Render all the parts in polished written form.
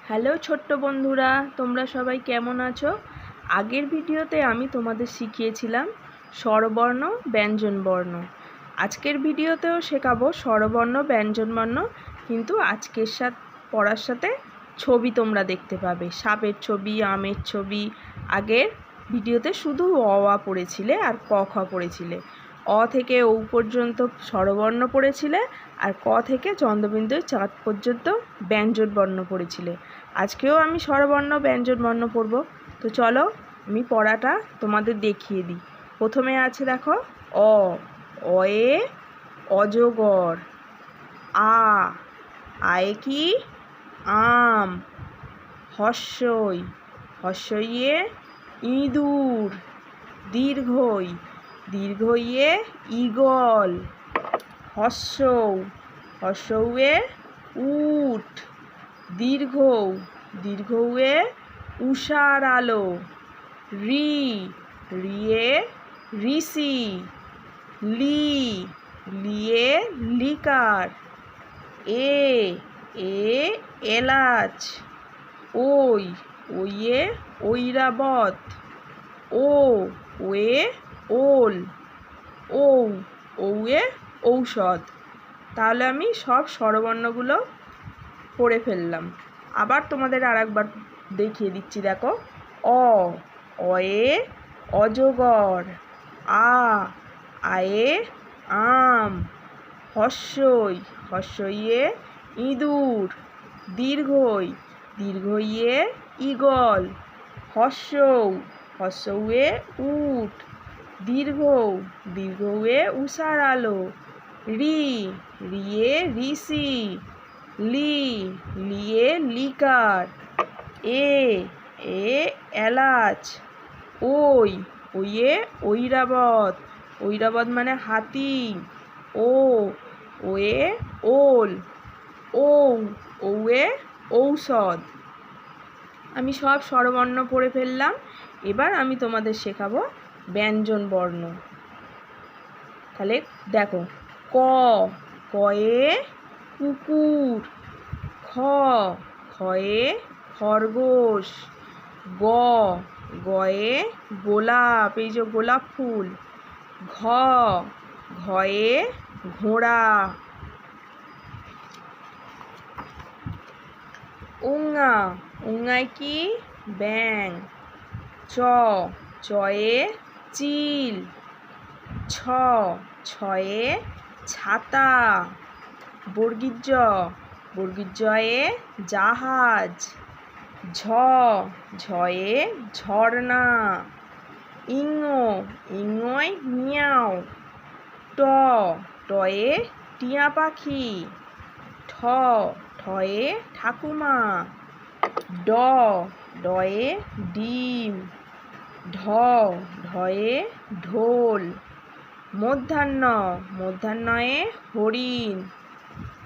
Hello ছোট্ট বন্ধুরা, তোমরা সবাই কেমন আছো? আগের ভিডিওতে আমি তোমাদের শিখিয়েছিলাম স্বরবর্ণ ব্যঞ্জনবর্ণ। আজকের ভিডিওতেও শেখাবো স্বরবর্ণ ব্যঞ্জনবর্ণ, কিন্তু আজকের পড়ার সাথে ছবি তোমরা দেখতে পাবে, সাপের ছবি, আমের ছবি। আগের ভিডিওতে শুধু অ আ পড়েছিলে আর ক খ পড়েছিলে। অ থেকে ঔ পর্যন্ত স্বরবর্ণ পড়েছিলে, আর ক থেকে চন্দ্রবিন্দু চাঁদ পর্যন্ত ব্যঞ্জনবর্ণ পড়েছিলে। আজকেও আমি স্বরবর্ণ ব্যঞ্জনবর্ণ পড়ব। তো চলো আমি পড়াটা তোমাদের দেখিয়ে দিই। প্রথমে আছে দেখো অ, অয়ে অজগর। আ, আয়ে কি আম। হর্ষই, হর্ষইয়ে ইঁদুর। দীর্ঘই, দীর্ঘইয়ে ঈগল। হর্ষৌ, হর্ষৌয়ে উট। দীর্ঘৌ, দীর্ঘৌয়ে উষার আলো। রি, রিয়ে ঋষি। লি, লিয়ে লিকার। এ, এ এলাচ। ওই, ওইয়ে ঐরাবত। ও, ওয়ে ওল। ঔ, ঔয়ে ঔষধ। তাহলে আমি সব স্বরবর্ণগুলো পড়ে ফেললাম। আবার তোমাদের আরেকবার দেখিয়ে দিচ্ছি, দেখো অ, অয়ে অজগর। আ, আয়ে আম। হর্ষই, হর্ষইয়ে ইঁদুর। দীর্ঘই, দীর্ঘইয়ে ঈগল। হর্ষৌ, হর্ষৌয়ে উট। দীর্ঘৌ, দীর্ঘৌয়ে উষার আলো। রি, রিয়ে ঋষি। লি, লিয়ে লিকার। এ, এ এলাচ। ওই, ওইয়ে ঐরাবত। ঐরাবত মানে হাতি। ও, ওয়ে ওল। ঔ, ঔয়ে ঔষধ। আমি সব স্বরবর্ণ পড়ে ফেললাম। এবার আমি তোমাদের শেখাবো ব্যঞ্জনবর্ণ। তাহলে দেখো ক, কয়ে কুকুর। খ, খয়ে খরগোশ। গ, গয়ে গোলাপ, এই যে গোলাপ ফুল। ঘ, ঘয়ে ঘোড়া। উঙা, উঙায় কি ব্যাঙ। চ, চয়ে চিল। ছ, ছয়ে ছাতা। বর্গীর জ, বর্গীর জয়ে জাহাজ। ঝ, ঝয়ে ঝর্ণা। ইঙ, ইঙয় মিয়াও। ট, টয়ে টিয়া পাখি। ঠ, ঠয়ে ঠাকুমা। ড, ডয়ে ডিম। ঢ, ঢয়ে ঢোল। মধ্যাহ্ন, মধ্যাহ্নয়ে হরিণ।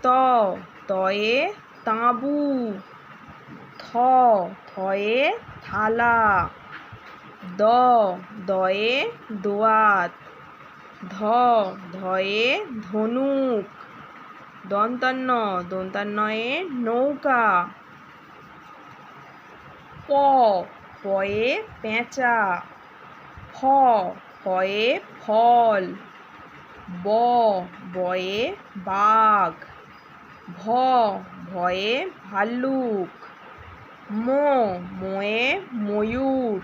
ত, তয়ে তাঁবু। থ, থয়ে থালা। দ, দয়ে দোয়াত। ধ, ধয়ে ধনুক। দন্তান্ন, দন্তান্নয়ে নৌকা। প, পয়ে পেঁচা। ফ, ফয়ে ফল। ব, বয়ে বাঘ। ভ, ভয়ে ভাল্লুক। ম, মোয়ে ময়ূর।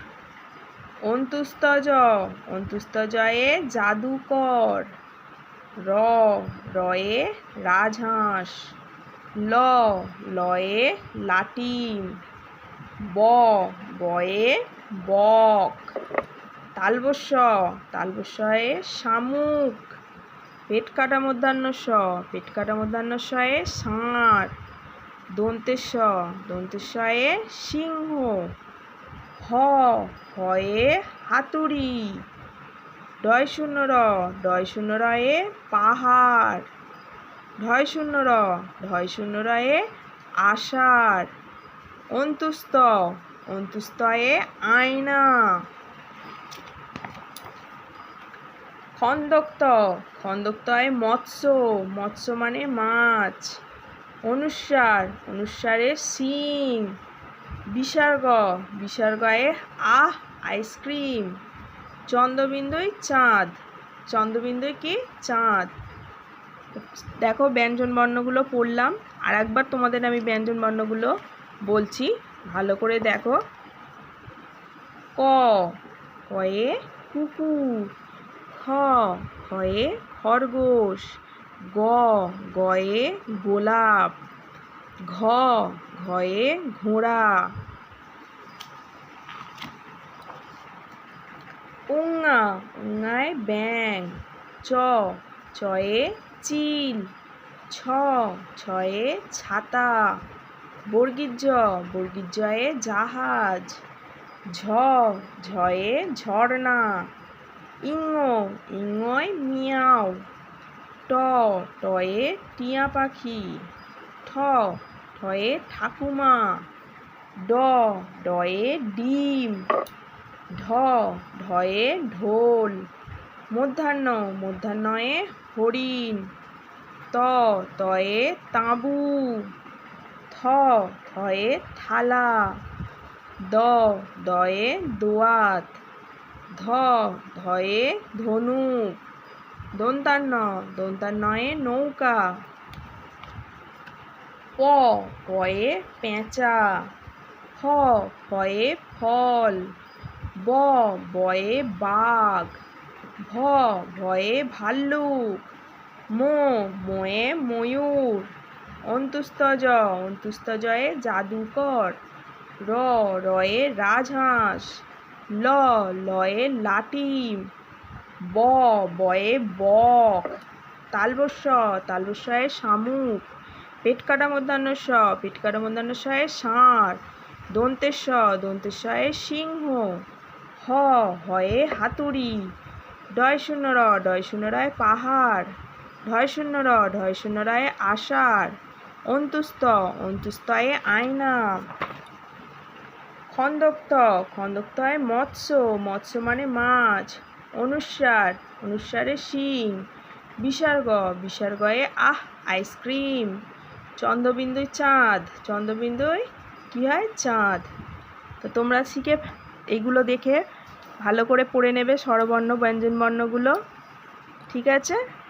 অন্তুস্তজ, অন্তুস্তজয়ে জাদুকর। র, রয়ে রাজহাঁস। ল, লয়ে লাটিম। ব, বয়ে বক। তালবস্য, তালবস্যয়ে শামুক। পেট কাটা মধ্যাহ্ন স, পেট কাটা মধ্যাহ্ন শয়ে ষাঁড়। দন্তেশ্ব, দন্তেশ্বয়ে সিংহ। হ, হয়ে হাতুড়ি। ডয় শূন্য র, ডয় শূন্য রয়ে পাহাড়। ঢয় শূন্য র, ঢয় শূন্য রয়ে আষাঢ়। অন্তুস্ত, অন্তুস্তয়ে আয়না। খন্দক্ত, খন্দক্তয়ে মৎস্য, মৎস্য মানে মাছ। অনুস্বার, অনুস্বারে শিং। বিসর্গ, বিসর্গয়ে আহ আইসক্রিম। চন্দ্রবিন্দুই চাঁদ, চন্দ্রবিন্দুই কি চাঁদ। দেখো ব্যঞ্জন বর্ণগুলো পড়লাম, আর একবার তোমাদের আমি ব্যঞ্জন বর্ণগুলো বলছি, ভালো করে দেখো। ক, কয়ে কুকুর। খ, খয়ে খরগোশ। গ, গয়ে গোলাপ। ঘ, ঘয়ে ঘোড়া। উঙা, উঙায় ব্যাঙ। চ, চয়ে চিল। ছ, ছয়ে ছাতা। বর্গীর জ, বর্গীর জয়ে জাহাজ। ঝ, ঝয়ে ঝর্ণা। ইঙ, ইঙয় মিয়াও। ট, টয়ে টিয়া পাখি। ঠ, ঠয়ে ঠাকুমা। ড, ডয়ে ডিম। ঢ, ঢয়ে ঢোল। মূর্ধন্য, মূর্ধন্যয়ে হরিণ। ত, তয়ে তাঁবু। থ, থয়ে থালা। দ, দয়ে দোয়াত। ধ, ধয়ে ধনুক। দন্তান্ন, দন্তান্নয়ে নৌকা। প, পয়ে পেঁচা। ফ, ফয়ে ফল। ব, বয়ে বাঘ। ভ, ভয়ে ভাল্লুক। মো, মোয়ে ময়ূর। অন্তুস্থ জ, অন্তুস্থজয়ে জাদুকর। র, রয়ে রাজহাঁস। ল, লয়ে লাটিম। ব, বয়ে বক। তালবস্য, তালবস্যয়ে শামুক। পেটকাটা মূর্ধন্য ষ, পেটকাটা মূর্ধন্য শয়ে ষাঁড়। দন্তেশ্ব, দন্তেশ্বয়ে সিংহ। হ, হয়ে হাতুড়ি। ডয় শূন্য র, ডয় শূন্য রয়ে পাহাড়। ঢয় শূন্য র, ঢয় শূন্য রয়ে আষাঢ়। অন্তুস্থ, অন্তুস্থয়ে আয়না। খন্দক্ত, খন্দক্তয়ে মৎস্য, মৎস্য মানে মাছ। অনুস্বার, অনুস্বারে শিং। বিসর্গ, বিসর্গয়ে আহ আইসক্রিম। চন্দ্রবিন্দুই চাঁদ, চন্দ্রবিন্দুই কি হয় চাঁদ। তো তোমরা শিখে এইগুলো দেখে ভালো করে পড়ে নেবে স্বরবর্ণ ব্যঞ্জনবর্ণগুলো, ঠিক আছে।